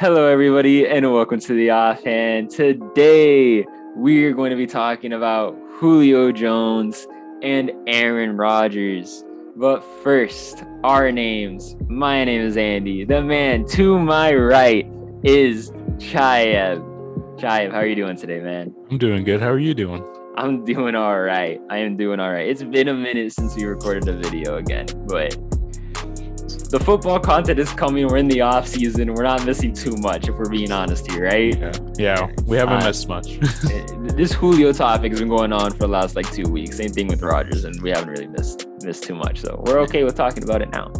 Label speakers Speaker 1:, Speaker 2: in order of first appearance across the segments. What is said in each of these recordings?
Speaker 1: Hello, everybody, and welcome to the Offhand. Today, we're going to be talking about Julio Jones and Aaron Rodgers. But first, our names. My name is Andy. The man to my right is Chayev. Chayev, how are you doing today, man?
Speaker 2: I'm doing good. How are you doing?
Speaker 1: I'm doing all right. I am doing all right. It's been a minute since we recorded a video again, but the football content is coming. We're in the off season. We're not missing too much, if we're being honest here, right?
Speaker 2: Yeah, we haven't missed much.
Speaker 1: This Julio topic has been going on for the last 2 weeks. Same thing with Rodgers, and we haven't really missed too much. So we're okay with talking about it now.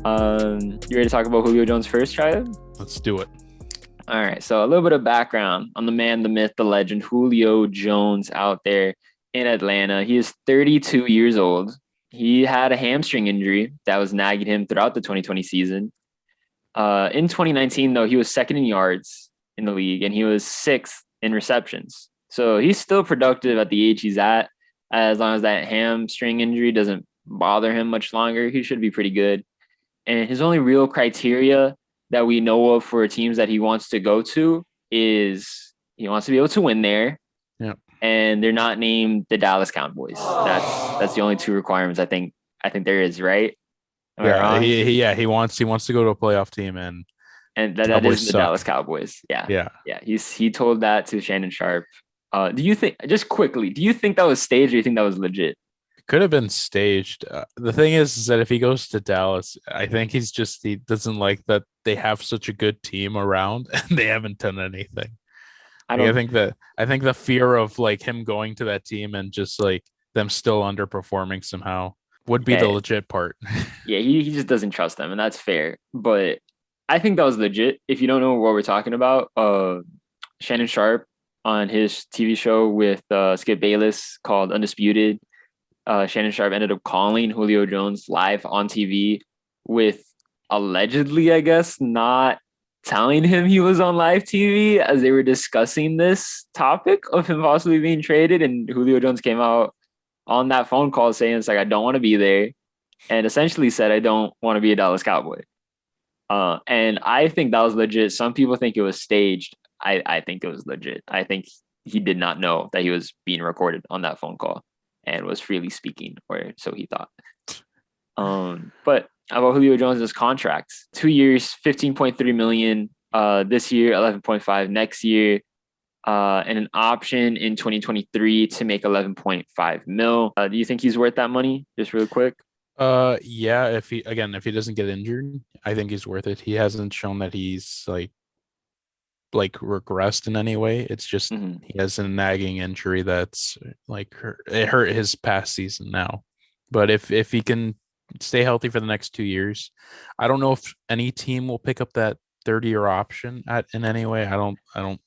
Speaker 1: You ready to talk about Julio Jones first, Chaya?
Speaker 2: Let's do it.
Speaker 1: All right. So a little bit of background on the man, the myth, the legend, Julio Jones out there in Atlanta. He is 32 years old. He had a hamstring injury that was nagging him throughout the 2020 season. In 2019, though, he was second in yards in the league, and he was sixth in receptions. So he's still productive at the age he's at. As long as that hamstring injury doesn't bother him much longer, he should be pretty good. And his only real criteria that we know of for teams that he wants to go to is he wants to be able to win there.
Speaker 2: Yeah.
Speaker 1: And they're not named the Dallas Cowboys. That's the only two requirements I think there is, right? Am I wrong?
Speaker 2: He wants to go to a playoff team, and
Speaker 1: that is the
Speaker 2: suck.
Speaker 1: Dallas Cowboys. Yeah.
Speaker 2: Yeah.
Speaker 1: He told that to Shannon Sharp. Do you think, just quickly, do you think that was staged, or do you think that was legit?
Speaker 2: Could have been staged. The thing is that if he goes to Dallas, I think he doesn't like that they have such a good team around and they haven't done anything. I think the fear of like him going to that team and just like them still underperforming somehow would be the legit part.
Speaker 1: Yeah, he just doesn't trust them, and that's fair. But I think that was legit. If you don't know what we're talking about, Shannon Sharp on his TV show with Skip Bayless called Undisputed, Shannon Sharp ended up calling Julio Jones live on TV with allegedly, I guess, not telling him he was on live TV as they were discussing this topic of him possibly being traded. And Julio Jones came out on that phone call saying, it's like, I don't want to be there. And essentially said, I don't want to be a Dallas Cowboy. And I think that was legit. Some people think it was staged. I think it was legit. I think he did not know that he was being recorded on that phone call and was freely speaking, or so he thought. But about Julio Jones's contract, 2 years, 15.3 million. This year, 11.5 next year, and an option in 2023 to make 11.5 mil. Do you think he's worth that money? Just real quick.
Speaker 2: Yeah. If he doesn't get injured, I think he's worth it. He hasn't shown that he's like regressed in any way. It's just he has a nagging injury that's like it hurt his past season now. But if he can stay healthy for the next 2 years, I don't know if any team will pick up that 30-year option in any way. I don't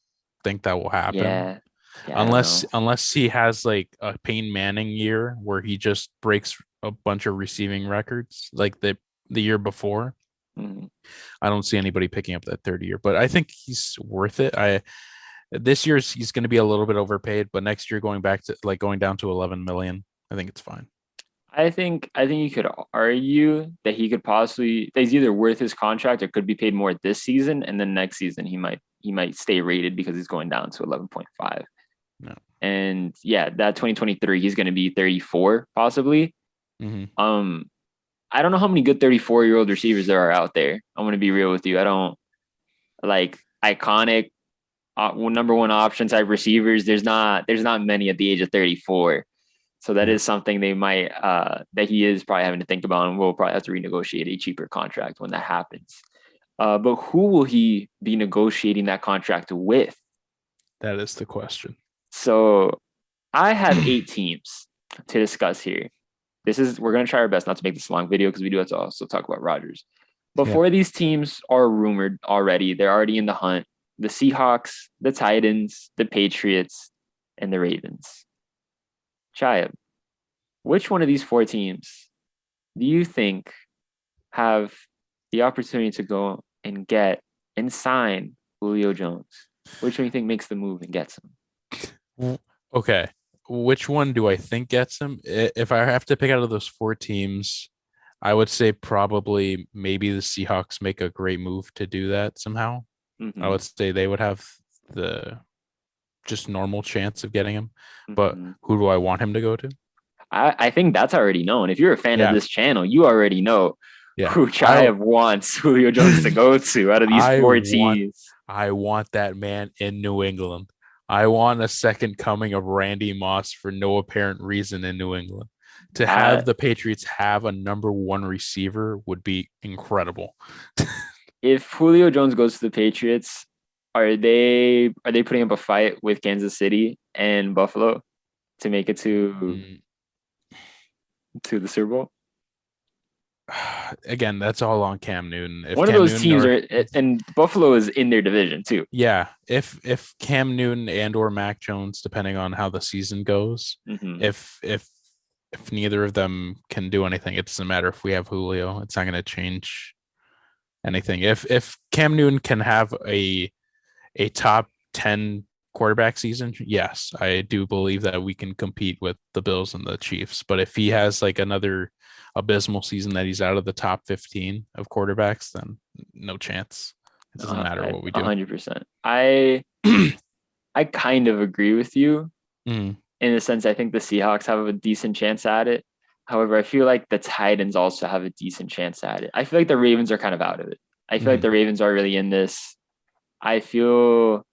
Speaker 2: think that will happen.
Speaker 1: Yeah,
Speaker 2: unless he has like a Peyton Manning year where he just breaks a bunch of receiving records like the year before. I don't see anybody picking up that 30 year, but I think he's worth it. This year he's going to be a little bit overpaid, but next year going down to 11 million, I think it's fine.
Speaker 1: I think you could argue that that he's either worth his contract or could be paid more this season, and then next season he might stay rated because he's going down to 11.5.
Speaker 2: No.
Speaker 1: And yeah, that 2023 he's going to be 34 possibly. I don't know how many good 34-year-old receivers there are out there. I'm going to be real with you. I don't like iconic number one option type receivers. There's not many at the age of 34. So that is something they might that he is probably having to think about, and we'll probably have to renegotiate a cheaper contract when that happens. But who will he be negotiating that contract with?
Speaker 2: That is the question.
Speaker 1: So I have 8 teams to discuss here. We're going to try our best not to make this a long video because we do have to also talk about Rodgers. But 4 of these teams are rumored already. They're already in the hunt. The Seahawks, the Titans, the Patriots, and the Ravens. Chaya, which one of these 4 teams do you think have the opportunity to go and get and sign Julio Jones? Which one do you think makes the move and gets him?
Speaker 2: Okay. Which one do I think gets him? If I have to pick out of those 4 teams, I would say probably maybe the Seahawks make a great move to do that somehow. I would say they would have the just normal chance of getting him. But who do I want him to go to?
Speaker 1: I think that's already known. If you're a fan of this channel, you already know who Chayev wants Julio Jones to go to out of these four teams.
Speaker 2: I want that man in New England. I want a second coming of Randy Moss for no apparent reason in New England. To have the Patriots have a number one receiver would be incredible.
Speaker 1: If Julio Jones goes to the Patriots, are they putting up a fight with Kansas City and Buffalo to make it to the Super Bowl?
Speaker 2: Again, that's all on Cam Newton.
Speaker 1: One of those teams and Buffalo is in their division too.
Speaker 2: Yeah, if Cam Newton and or Mac Jones, depending on how the season goes, if neither of them can do anything, it doesn't matter if we have Julio. It's not going to change anything. If Cam Newton can have a top 10 quarterback season, yes, I do believe that we can compete with the Bills and the Chiefs. But if he has like another abysmal season that he's out of the top 15 of quarterbacks, then no chance. It doesn't matter what we do.
Speaker 1: 100%. I kind of agree with you in the sense I think the Seahawks have a decent chance at it. However, I feel like the Titans also have a decent chance at it. I feel like the Ravens are kind of out of it. I feel like the Ravens are really in this. I feel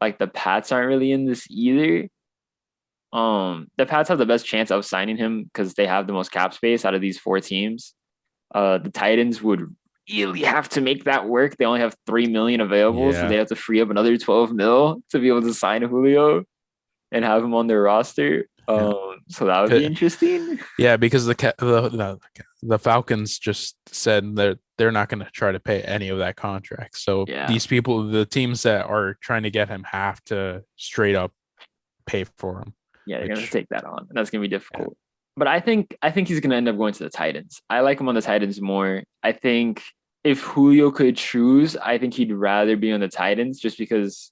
Speaker 1: like the Pats aren't really in this either. The Pats have the best chance of signing him because they have the most cap space out of these four teams. The Titans would really have to make that work. They only have $3 million available, so they have to free up another $12 million to be able to sign Julio and have him on their roster. So that would be interesting.
Speaker 2: Yeah, because the Falcons just said that they're not going to try to pay any of that contract. So these people, the teams that are trying to get him, have to straight up pay for him.
Speaker 1: Yeah, they're going to take that on, and that's going to be difficult. Yeah. But I think he's going to end up going to the Titans. I like him on the Titans more. I think if Julio could choose, I think he'd rather be on the Titans just because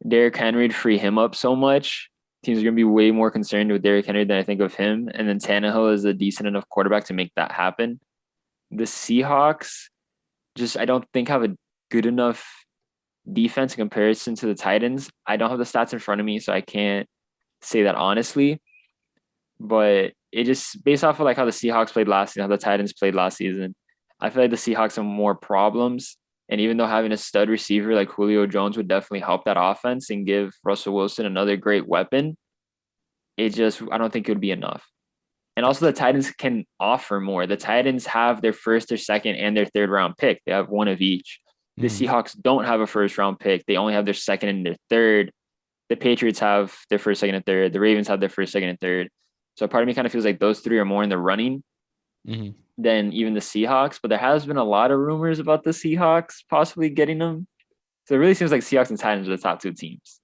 Speaker 1: Derrick Henry would free him up so much. Teams are going to be way more concerned with Derrick Henry than I think of him. And then Tannehill is a decent enough quarterback to make that happen. The Seahawks I don't think have a good enough defense in comparison to the Titans. I don't have the stats in front of me, so I can't say that honestly. But it just based off of like how the Seahawks played last season, how the Titans played last season, I feel like the Seahawks have more problems. And even though having a stud receiver like Julio Jones would definitely help that offense and give Russell Wilson another great weapon, I don't think it would be enough. And also the Titans can offer more. The Titans have their first, their second, and their third round pick. They have one of each. The Seahawks don't have a first round pick. They only have their second and their third. The Patriots have their first, second, and third. The Ravens have their first, second, and third. So part of me kind of feels like those three are more in the running than even the Seahawks. But there has been a lot of rumors about the Seahawks possibly getting them. So it really seems like Seahawks and Titans are the top two teams.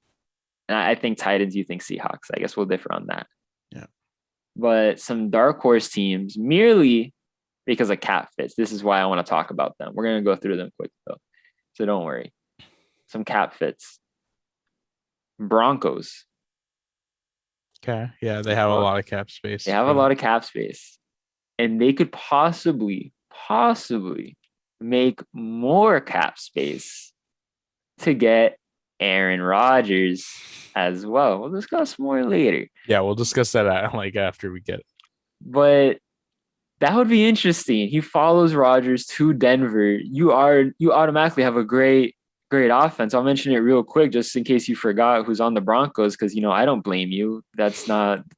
Speaker 1: And I think Titans, you think Seahawks. I guess we'll differ on that.
Speaker 2: Yeah.
Speaker 1: But some dark horse teams, merely because of cap fits. This is why I want to talk about them. We're going to go through them quick, though. So don't worry. Some cap fits. Broncos.
Speaker 2: Okay. Yeah, they have a lot of cap space.
Speaker 1: They have a lot of cap space. And they could possibly make more cap space to get Aaron Rodgers as well. We'll discuss more later.
Speaker 2: Yeah, we'll discuss that after we get it.
Speaker 1: But that would be interesting. He follows Rodgers to Denver. You automatically have a great offense. I'll mention it real quick just in case you forgot who's on the Broncos because, I don't blame you. That's not –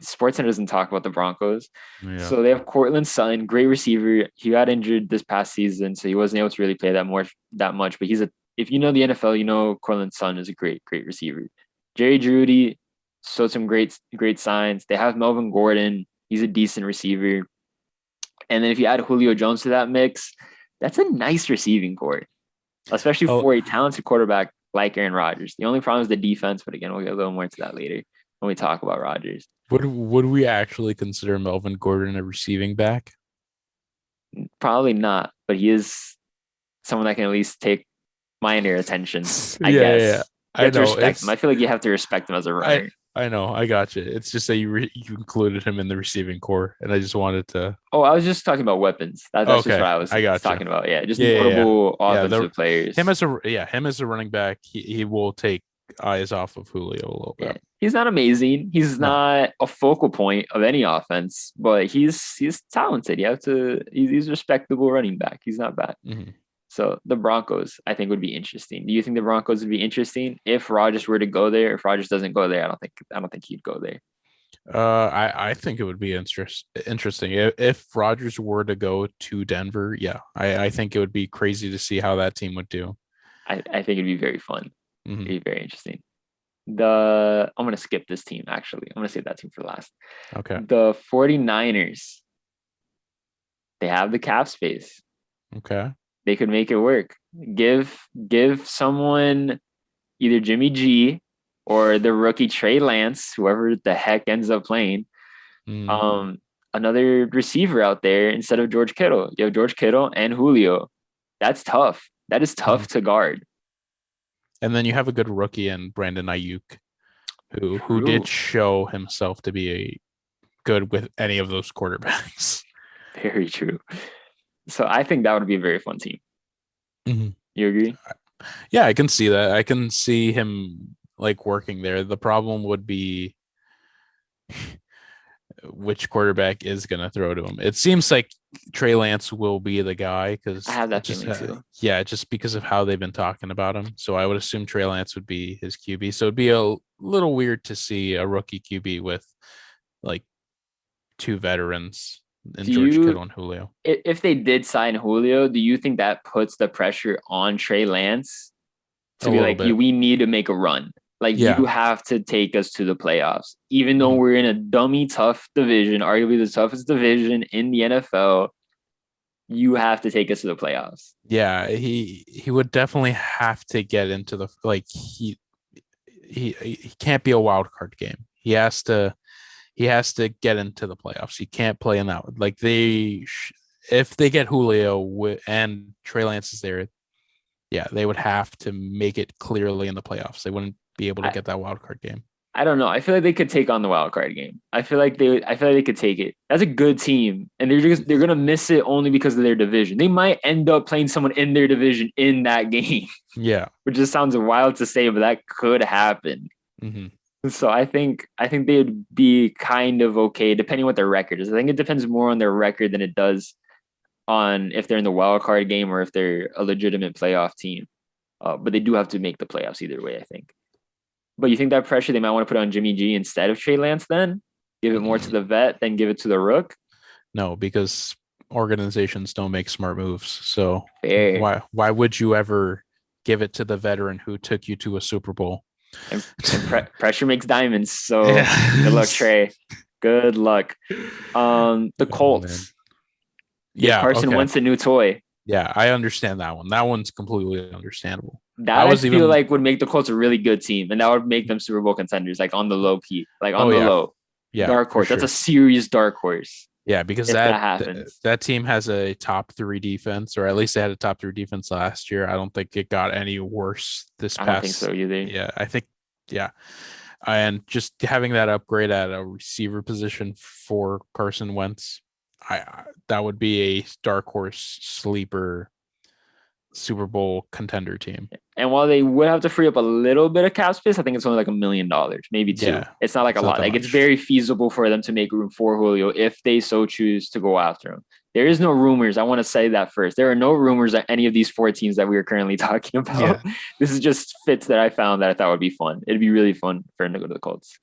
Speaker 1: SportsCenter doesn't talk about the Broncos. Yeah. So they have Cortland Sutton, great receiver. He got injured this past season, so he wasn't able to really play that much. But if you know the NFL, you know Cortland Sutton is a great receiver. Jerry Jeudy showed some great signs. They have Melvin Gordon. He's a decent receiver. And then if you add Julio Jones to that mix, that's a nice receiving core. Especially for a talented quarterback like Aaron Rodgers. The only problem is the defense, but again, we'll get a little more into that later when we talk about Rodgers.
Speaker 2: Would we actually consider Melvin Gordon a receiving back?
Speaker 1: Probably not, but he is someone that can at least take minor attention, I guess.
Speaker 2: Yeah. I know.
Speaker 1: Respect him. I feel like you have to respect him as a runner.
Speaker 2: I know. I got you. It's just that you included him in the receiving core, and I just wanted to.
Speaker 1: Oh, I was just talking about weapons. That's just
Speaker 2: Okay,
Speaker 1: what I was
Speaker 2: I got you.
Speaker 1: talking about. Yeah, just
Speaker 2: Yeah.
Speaker 1: notable
Speaker 2: Yeah. The
Speaker 1: offensive players.
Speaker 2: him as a running back, he will take eyes off of Julio a little
Speaker 1: Yeah,
Speaker 2: bit.
Speaker 1: he's not amazing. He's
Speaker 2: No.
Speaker 1: not a focal point of any offense, but he's talented. You have to. He's a respectable running back. He's not bad.
Speaker 2: Mhm.
Speaker 1: So the Broncos, I think, would be interesting. Do you think the Broncos would be interesting if Rodgers were to go there? If Rodgers doesn't go there, I don't think he'd go there.
Speaker 2: I think it would be interesting if Rodgers were to go to Denver. Yeah, I think it would be crazy to see how that team would do.
Speaker 1: I think it'd be very fun.
Speaker 2: Mhm.
Speaker 1: It'd be very interesting. I'm gonna skip this team actually. I'm gonna save that team for last.
Speaker 2: Okay.
Speaker 1: The 49ers, they have the cap space.
Speaker 2: Okay.
Speaker 1: They could make it work. Give someone either Jimmy G or the rookie Trey Lance, whoever the heck ends up playing,
Speaker 2: Mm.
Speaker 1: um, another receiver out there instead of George Kittle. You have George Kittle and Julio. That's tough. That is tough
Speaker 2: Mhm.
Speaker 1: to guard.
Speaker 2: And then you have a good rookie in Brandon Ayuk, who
Speaker 1: True.
Speaker 2: did show himself to be a good with any of those quarterbacks.
Speaker 1: Very true. So I think that would be a very fun team.
Speaker 2: Mhm.
Speaker 1: You agree?
Speaker 2: Yeah, I can see that. I can see him like working there. The problem would be which quarterback is going to throw to him. It seems like Trey Lance will be the guy
Speaker 1: I
Speaker 2: because
Speaker 1: have
Speaker 2: it
Speaker 1: that
Speaker 2: just
Speaker 1: feeling too.
Speaker 2: yeah, just because of how they've been talking about him. So I would assume Trey Lance would be his QB. So it'd be a little weird to see a rookie QB with like two veterans in
Speaker 1: Do
Speaker 2: George
Speaker 1: you,
Speaker 2: Kittle and Julio.
Speaker 1: if they did sign Julio, do you think that puts the pressure on Trey Lance
Speaker 2: A
Speaker 1: to be
Speaker 2: little
Speaker 1: like,
Speaker 2: bit.
Speaker 1: we need to make a run? Like,
Speaker 2: Yeah.
Speaker 1: you have to take us to the playoffs, even though
Speaker 2: Mhm.
Speaker 1: we're in a dummy tough division, arguably the toughest division in the NFL. You have to take us to the playoffs.
Speaker 2: Yeah, he would definitely have to get into the like he can't be a wild card game. He has to get into the playoffs. He can't play in that. Like if they get Julio and Trey Lance is there, yeah, they would have to make it clearly in the playoffs. They wouldn't be able to
Speaker 1: I,
Speaker 2: get that wild card game.
Speaker 1: I don't know. I feel like they could take on the wild card game. I feel like they could take it. That's a good team, and they're gonna miss it only because of their division. They might end up playing someone in their division in that game,
Speaker 2: Yeah.
Speaker 1: which just sounds wild to say, but that could happen.
Speaker 2: Mm-hmm.
Speaker 1: So I think they'd be kind of okay depending what their record is. I think it depends more on their record than it does on if they're in the wild card game or if they're a legitimate playoff team. But they do have to make the playoffs either way, I think. But you think that pressure they might want to put on Jimmy G instead of Trey Lance then? Give it more to the vet, then give it to the rook?
Speaker 2: No, because organizations don't make smart moves. So
Speaker 1: Fair.
Speaker 2: why would you ever give it to the veteran who took you to a Super Bowl?
Speaker 1: And pressure makes diamonds. So good
Speaker 2: Yeah.
Speaker 1: luck, Trey. Good luck. The
Speaker 2: Oh man.
Speaker 1: Colts give
Speaker 2: Yeah,
Speaker 1: Carson
Speaker 2: okay.
Speaker 1: Wentz a new toy.
Speaker 2: Yeah, I understand that one. That one's completely understandable. I
Speaker 1: That I
Speaker 2: was
Speaker 1: feel
Speaker 2: even
Speaker 1: like would make the Colts a really good team, and that would make them Super Bowl contenders, like on the low key, like
Speaker 2: oh
Speaker 1: on the
Speaker 2: yeah,
Speaker 1: low.
Speaker 2: yeah,
Speaker 1: Dark
Speaker 2: for
Speaker 1: horse. That's a
Speaker 2: sure.
Speaker 1: serious dark horse
Speaker 2: Yeah, because
Speaker 1: if that happens.
Speaker 2: that team has a top three defense, or at least they had a top three defense last year. I don't think it got any worse this
Speaker 1: I don't think
Speaker 2: past.
Speaker 1: so either.
Speaker 2: Yeah, I think yeah, and just having that upgrade at a receiver position for Carson Wentz, that would be a dark horse sleeper Super Bowl contender team.
Speaker 1: And while they would have to free up a little bit of cap space, I think it's only like $1 million, maybe two.
Speaker 2: Yeah,
Speaker 1: It's not like a
Speaker 2: it's not
Speaker 1: lot.
Speaker 2: that
Speaker 1: Like it's
Speaker 2: much.
Speaker 1: very feasible for them to make room for Julio if they so choose to go after him. There is no rumors. I want to say that first. There are no rumors that any of these four teams that we are currently talking about.
Speaker 2: Yeah.
Speaker 1: This is just fits that I found that I thought would be fun. It'd be really fun for him to go to the Colts.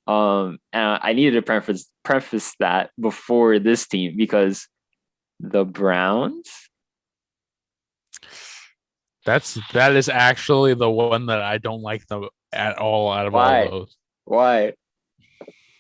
Speaker 1: And I needed to preface that before this team because the Browns.
Speaker 2: That is actually the one that I don't like them at all out of all
Speaker 1: Why?
Speaker 2: those.
Speaker 1: Why?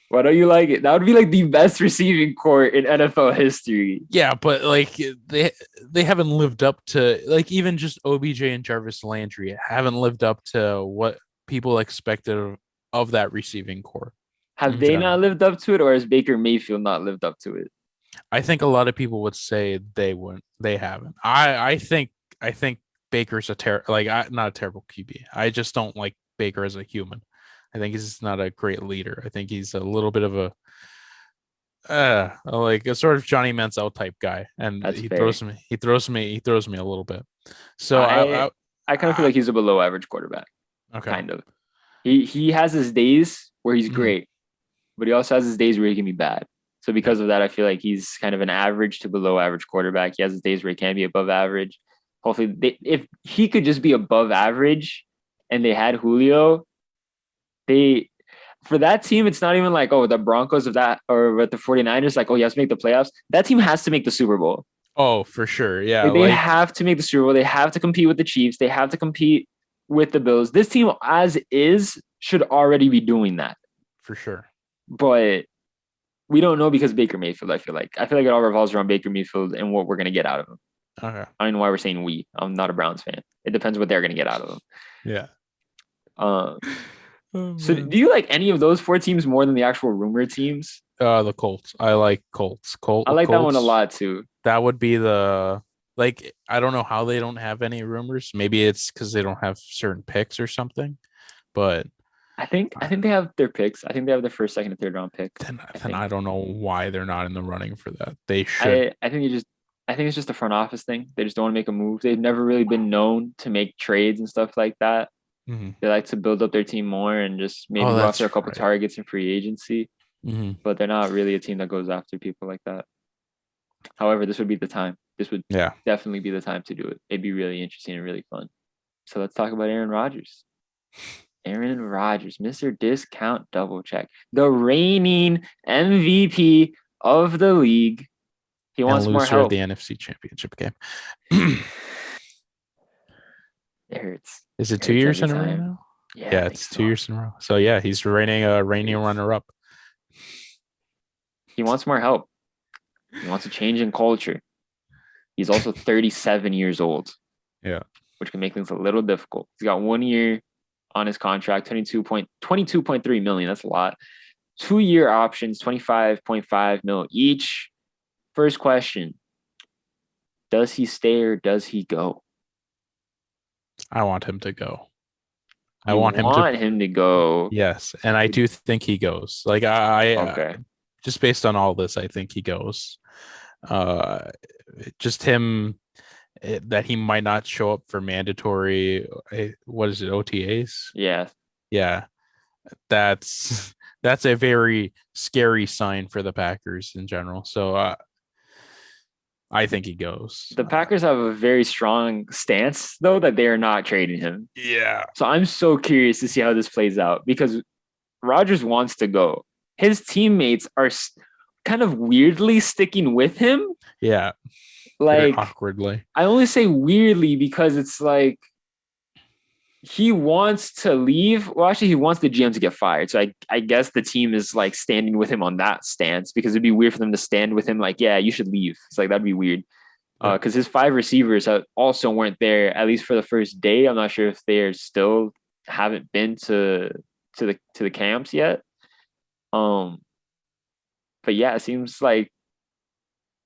Speaker 1: Why don't you like it? That would be like the best receiving core in NFL history.
Speaker 2: Yeah, but like they haven't lived up to like even just OBJ and Jarvis Landry haven't lived up to what people expected of that receiving core
Speaker 1: Have
Speaker 2: in
Speaker 1: they not
Speaker 2: general.
Speaker 1: lived up to it, or has Baker Mayfield not lived up to it?
Speaker 2: I think a lot of people would say they wouldn't. They haven't. I think Baker's not a terrible QB. I just don't like Baker as a human. I think he's not a great leader. I think he's a little bit of a like a sort of Johnny Manziel type guy, and
Speaker 1: That's fair.
Speaker 2: he throws me a little bit. So
Speaker 1: I I kind of feel
Speaker 2: I
Speaker 1: like he's a below average quarterback.
Speaker 2: okay.
Speaker 1: Kind of. He has his days where he's
Speaker 2: Mhm.
Speaker 1: great, but he also has his days where he can be bad. So
Speaker 2: Yeah,
Speaker 1: because of that, I feel like he's kind of an average to below average quarterback. He has his days where he can be above average. Hopefully, if he could just be above average, and they had Julio, they for that team, it's not even like, oh, the Broncos of that or with the 49ers, like, oh, you have to make the playoffs. That team has to make the Super Bowl.
Speaker 2: oh, for sure. Yeah,
Speaker 1: Like they
Speaker 2: like
Speaker 1: have to make the Super Bowl. They have to compete with the Chiefs. They have to compete with the Bills. This team, as is, should already be doing that.
Speaker 2: for sure.
Speaker 1: But we don't know because Baker Mayfield. I feel like it all revolves around Baker Mayfield and what we're gonna get out of him.
Speaker 2: Okay.
Speaker 1: I don't know why we're saying we. I'm not a Browns fan. It depends what they're gonna get out of him.
Speaker 2: Yeah.
Speaker 1: Uh,
Speaker 2: Oh
Speaker 1: so
Speaker 2: man.
Speaker 1: do you like any of those four teams more than the actual rumor teams?
Speaker 2: The Colts. I like Colts.
Speaker 1: I like that one a
Speaker 2: Colts.
Speaker 1: lot too.
Speaker 2: That would be the like. I don't know how they don't have any rumors. Maybe it's because they don't have certain picks or something. But
Speaker 1: I think they have their picks. I think they have their first, second, and third round picks. I
Speaker 2: then I
Speaker 1: think.
Speaker 2: don't know why they're not in the running for that. They should.
Speaker 1: I think you just I think it's just a front office thing. They just don't want to make a move. They've never really been known to make trades and stuff like that.
Speaker 2: Mhm.
Speaker 1: They like to build up their team more and just maybe
Speaker 2: Oh,
Speaker 1: go
Speaker 2: that's
Speaker 1: after a couple
Speaker 2: right.
Speaker 1: targets in free agency.
Speaker 2: Hmm.
Speaker 1: But they're not really a team that goes after people like that. However, this would be the time. This would
Speaker 2: Yeah.
Speaker 1: definitely be the time to do it. It'd be really interesting and really fun. So let's talk about Aaron Rodgers. Aaron Rodgers, Mr. Discount Double Check, the reigning MVP of the league. He
Speaker 2: And
Speaker 1: wants more
Speaker 2: loser of
Speaker 1: help.
Speaker 2: the NFC Championship game.
Speaker 1: It hurts.
Speaker 2: Is it
Speaker 1: It
Speaker 2: two
Speaker 1: hurts
Speaker 2: years
Speaker 1: every
Speaker 2: in a row
Speaker 1: time.
Speaker 2: now?
Speaker 1: Yeah, I
Speaker 2: Yeah,
Speaker 1: think
Speaker 2: it's 2
Speaker 1: so.
Speaker 2: years in a row. So yeah, he's reigning
Speaker 1: Hurts.
Speaker 2: runner up.
Speaker 1: He wants more help. He wants a change in culture. He's also 37 years old,
Speaker 2: Yeah.
Speaker 1: which can make things a little difficult. He's got 1 year on his contract, 22.3 million. That's a lot. 2 year options, 25.5 mil each. First question: does he stay or does he go?
Speaker 2: I want him to go. I
Speaker 1: You
Speaker 2: want him to
Speaker 1: want him to go.
Speaker 2: yes, and I do think he goes. Like
Speaker 1: Okay.
Speaker 2: just based on all this, I think he goes. Uh just him that he might not show up for mandatory what is it, OTAs?
Speaker 1: Yeah.
Speaker 2: Yeah. That's that's a very scary sign for the Packers in general. So I think he goes.
Speaker 1: The Packers have a very strong stance, though, that they are not trading him.
Speaker 2: Yeah.
Speaker 1: So I'm so curious to see how this plays out because Rodgers wants to go. His teammates are kind of weirdly sticking with him.
Speaker 2: Yeah. Very
Speaker 1: Like,
Speaker 2: awkwardly.
Speaker 1: I only say weirdly because it's like he wants to leave. Well, actually, he wants the GM to get fired. So I guess the team is like standing with him on that stance because it'd be weird for them to stand with him like, yeah, you should leave. It's like that'd be weird.
Speaker 2: Yeah.
Speaker 1: Because his five receivers also weren't there at least for the first day. I'm not sure if they're still haven't been to the camps yet. Um, but yeah, it seems like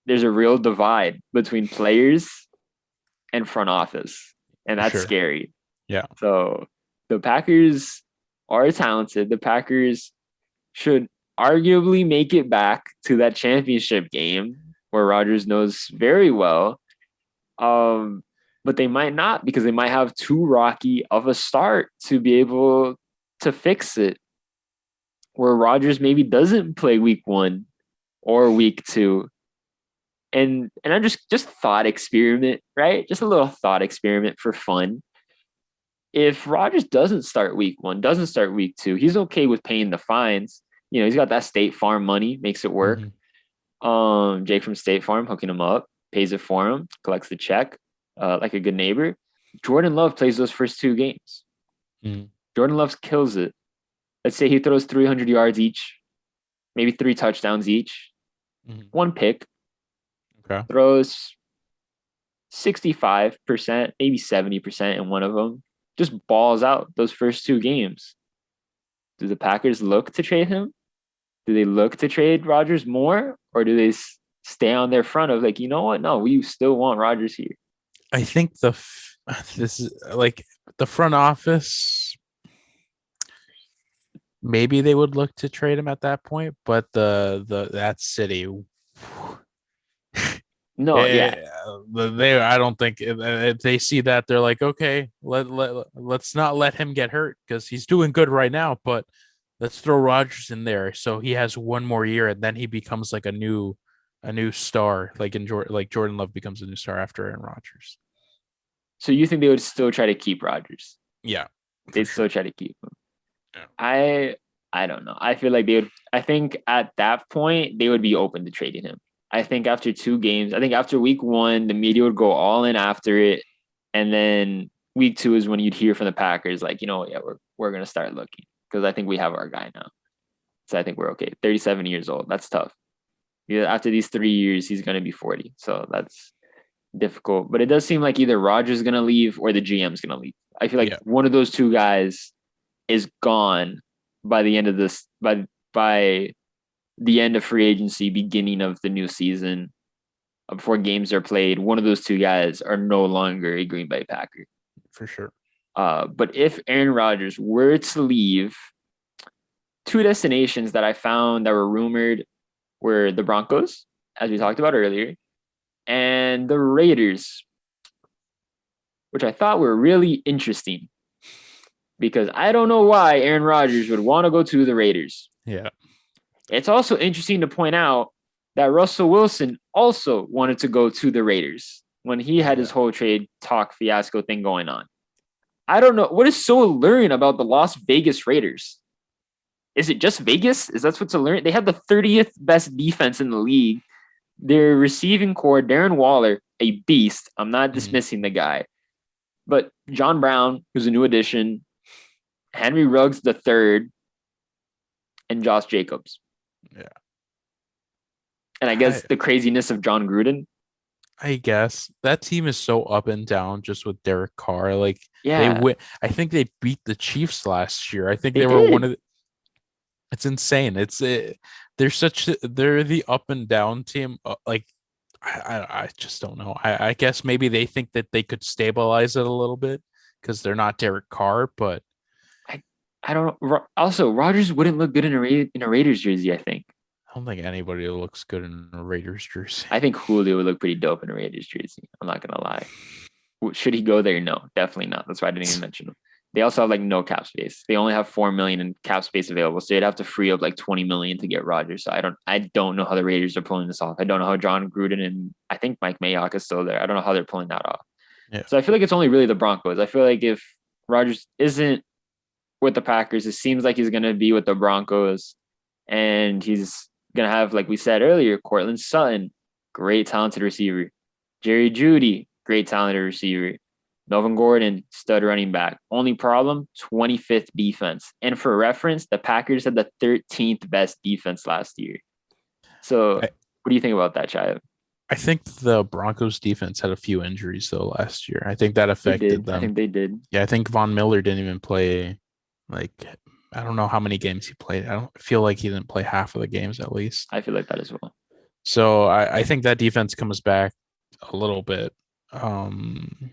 Speaker 1: there's a real divide between players and front office, and
Speaker 2: For
Speaker 1: that's
Speaker 2: sure.
Speaker 1: scary.
Speaker 2: Yeah.
Speaker 1: So the Packers are talented. The Packers should arguably make it back to that championship game where Rodgers knows very well. But they might not because they might have too rocky of a start to be able to fix it. Where Rodgers maybe doesn't play week 1 or week 2. And I'm just thought experiment, right? Just a little thought experiment for fun. If Rodgers doesn't start week 1, doesn't start week 2, he's okay with paying the fines. You know, he's got that State Farm money, makes it work.
Speaker 2: Mm-hmm.
Speaker 1: Jake from State Farm hooking him up, pays it for him, collects the check, like a good neighbor. Jordan Love plays those first 2 games.
Speaker 2: Mm-hmm.
Speaker 1: Jordan Love kills it. Let's say he throws 300 yards each, maybe 3 touchdowns each,
Speaker 2: Mm-hmm.
Speaker 1: 1 pick,
Speaker 2: Okay.
Speaker 1: throws 65%, maybe 70% in one of them, just balls out those first 2 games. Do the Packers look to trade him? Do they look to trade Rodgers more? Or do they stay on their front of like, you know what? No, we still want Rodgers here.
Speaker 2: I think this is like the front office. maybe they would look to trade him at that point, but that city,
Speaker 1: No, yeah.
Speaker 2: they I don't think if they see that they're like, okay, let's not let him get hurt because he's doing good right now, but let's throw Rodgers in there so he has one more year and then he becomes like a new star, like Jordan Love becomes a new star after Aaron Rodgers.
Speaker 1: So you think they would still try to keep Rodgers?
Speaker 2: Yeah,
Speaker 1: They'd
Speaker 2: sure.
Speaker 1: still try to keep him.
Speaker 2: Yeah.
Speaker 1: I don't know. I feel like they would. I think at that point they would be open to trading him. I think after 2 games, I think after week 1, the media would go all in after it, and then week 2 is when you'd hear from the Packers like, yeah, we're gonna start looking because I think we have our guy now. So I think we're okay. 37 years old. That's tough. Yeah, after these 3 years, he's gonna be 40. So that's difficult. But it does seem like either Rodgers is gonna leave or the GM's gonna leave. I feel like one of those two guys is gone by the end of this by the end of free agency, beginning of the new season, before games are played. One of those two guys are no longer a Green Bay Packer.
Speaker 2: For sure.
Speaker 1: But if Aaron Rodgers were to leave, 2 destinations that I found that were rumored were the Broncos, as we talked about earlier, and the Raiders, which I thought were really interesting because I don't know why Aaron Rodgers would want to go to the Raiders.
Speaker 2: Yeah.
Speaker 1: It's also interesting to point out that Russell Wilson also wanted to go to the Raiders when he had his whole trade talk fiasco thing going on. I don't know. What is so alluring about the Las Vegas Raiders? Is it just Vegas? Is that what's alluring? They have the 30th best defense in the league. Their receiving core, Darren Waller, a beast. I'm not dismissing the guy. But John Brown, who's a new addition, Henry Ruggs the third, and Josh Jacobs.
Speaker 2: Yeah.
Speaker 1: And I guess the craziness of John Gruden.
Speaker 2: I guess that team is so up and down just with Derek Carr. Like,
Speaker 1: yeah,
Speaker 2: they win. I think they beat the Chiefs last year. I think they were one of the, it's insane. They're the up and down team. Like, I just don't know. I guess maybe they think that they could stabilize it a little bit because they're not Derek Carr, but
Speaker 1: I don't know. Also, Rodgers wouldn't look good in a Raiders jersey, I think.
Speaker 2: I don't think anybody looks good in a Raiders jersey.
Speaker 1: I think Julio would look pretty dope in a Raiders jersey. I'm not gonna lie. Should he go there? No, definitely not. That's why I didn't even mention him. They also have like no cap space. They only have $4 million in cap space available, so they'd have to free up like $20 million to get Rodgers. So I don't know how the Raiders are pulling this off. I don't know how John Gruden and I think Mike Mayock is still there. I don't know how they're pulling that off.
Speaker 2: Yeah.
Speaker 1: So I feel like it's only really the Broncos. I feel like if Rodgers isn't with the Packers, it seems like he's gonna be with the Broncos, and he's gonna have, like we said earlier, Cortland Sutton, great talented receiver, Jerry Jeudy, great talented receiver, Melvin Gordon, stud running back. Only problem, 25th defense. And for reference, the Packers had the 13th best defense last year. So what do you think about that, Chayav?
Speaker 2: I think the Broncos defense had a few injuries though last year. I think that affected them.
Speaker 1: I think they did.
Speaker 2: Yeah, I think Von Miller didn't even play. Like, I don't know how many games he played. I don't feel like he didn't play half of the games at least.
Speaker 1: I feel like that as well.
Speaker 2: So I think that defense comes back a little bit.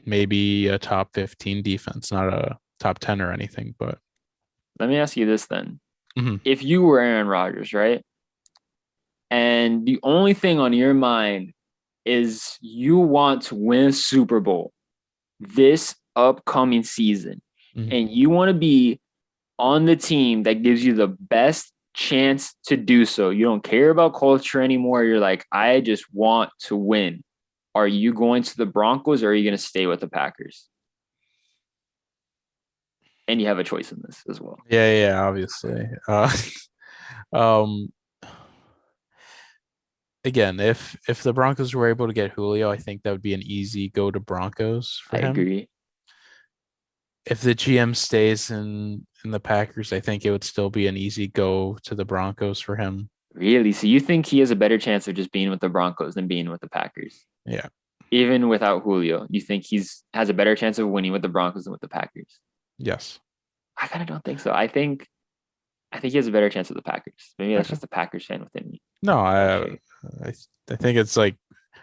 Speaker 2: Maybe a top 15 defense, not a top 10 or anything. But
Speaker 1: let me ask you this then. If you were Aaron Rodgers, right? And the only thing on your mind is you want to win a Super Bowl this upcoming season, and you want to be on the team that gives you the best chance to do so. You don't care about culture anymore. You're like, I just want to win. Are you going to the Broncos or are you going to stay with the Packers? And you have a choice in this as well.
Speaker 2: Yeah, obviously. Again, if the Broncos were able to get Julio, I think that would be an easy go to Broncos for him.
Speaker 1: I agree.
Speaker 2: If the GM stays in the Packers, I think it would still be an easy go to the Broncos for him.
Speaker 1: Really? So you think he has a better chance of just being with the Broncos than being with the Packers?
Speaker 2: Yeah.
Speaker 1: Even without Julio, you think has a better chance of winning with the Broncos than with the Packers?
Speaker 2: Yes.
Speaker 1: I kind of don't think so. I think he has a better chance with the Packers. Maybe that's just the Packers fan within me.
Speaker 2: No, I think it's like,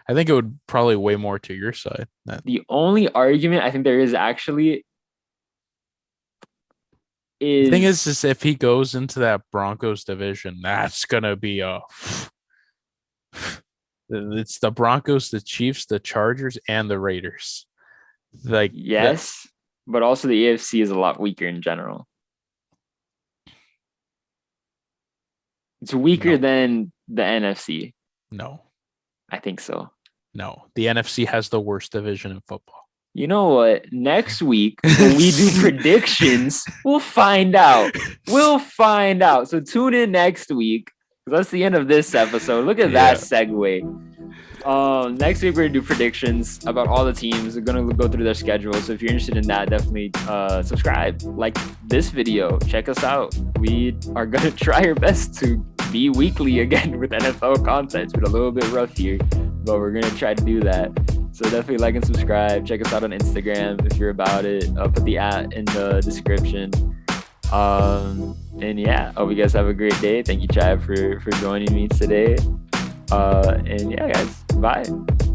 Speaker 2: I think it would probably weigh more to your side.
Speaker 1: The only argument I think there is actually
Speaker 2: The thing is if he goes into that Broncos division, that's gonna be it's the Broncos, the Chiefs, the Chargers, and the Raiders. Like
Speaker 1: yes, but also the AFC is a lot weaker in general. It's weaker than the NFC.
Speaker 2: No.
Speaker 1: I think so.
Speaker 2: No. The NFC has the worst division in football.
Speaker 1: You know what? Next week, when we do predictions, we'll find out. We'll find out. So tune in next week, because that's the end of this episode. Look at that segue. Next week, we're going to do predictions about all the teams. We're going to go through their schedule. So if you're interested in that, definitely subscribe. Like this video. Check us out. We are going to try our best to be weekly again with NFL content. It's been a little bit rough here, but we're going to try to do that. So definitely like and subscribe. Check us out on Instagram if you're about it. I'll put the @ in the description. And yeah, hope you guys have a great day. Thank you, Chad, for joining me today. And yeah, guys, bye.